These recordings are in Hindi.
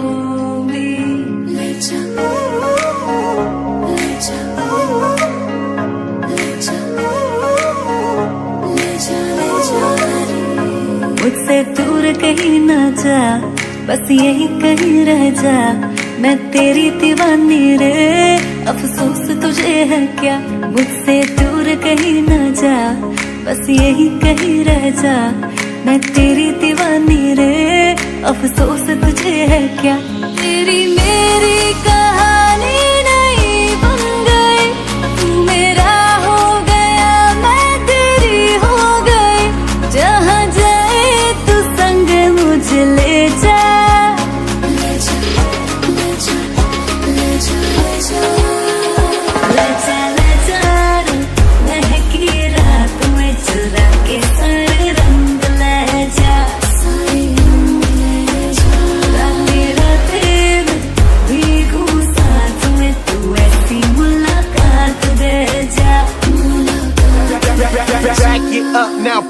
hold me. Let जा, let जा, let जा, ले जा, ले जा रे। मुझसे दूर कहीं ना जा, बस यही कहीं रह जा। मैं तेरी दीवानी रे, अफसोस तुझे है क्या। मुझसे दूर कहीं ना जा, बस यही कहीं रह जा। मैं तेरी दीवानी रे, अफसोस तुझे है क्या। तेरी मेरी कहानी नहीं बन गई, तू मेरा हो गया मैं तेरी हो गई। जहाँ जाए तू संग मुझे ले जा। ले जा, ले जा, ले जा, ले जा, ले जा, ले जा रे। महकी रात में चुरा के सारे रंग ले जा। सारे रंग ले जा। रातें रातें में भीगू साथ में, तू ऐसी मुलाकात दे जा। Back it up now.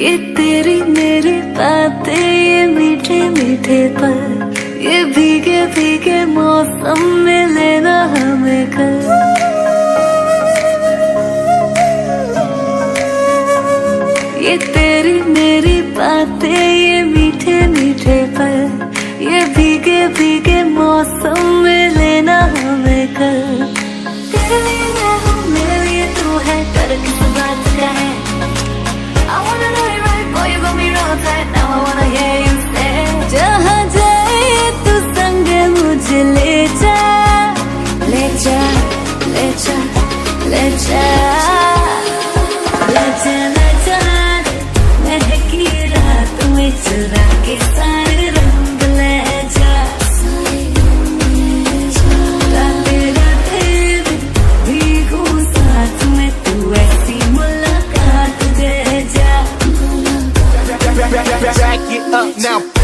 ये तेरी मेरी बातें, ये मीठे मीठे पल, ये भीगे भीगे मौसम में लेना हमें कल। ये तेरी मेरी बातें, ये मीठे मीठे पल, ये भीगे भीगे मौसम में लेना हमें कल। तेरे लिए मैं हूँ, मेरे लिए तू है, डर किस बात का है। I wanna know it right, boy, you got me wrong tight. Now I wanna hear you say, जहाँ जाए तू संग मुझे ले जा। ले जा, ले जा, ले जा, ले जा, ले जा रे। महकी रात में चुरा के सारे रंग ले जा। रातें रातें में भीगू साथ में, तू ऐसी मुलाकात दे जा। Back it up now.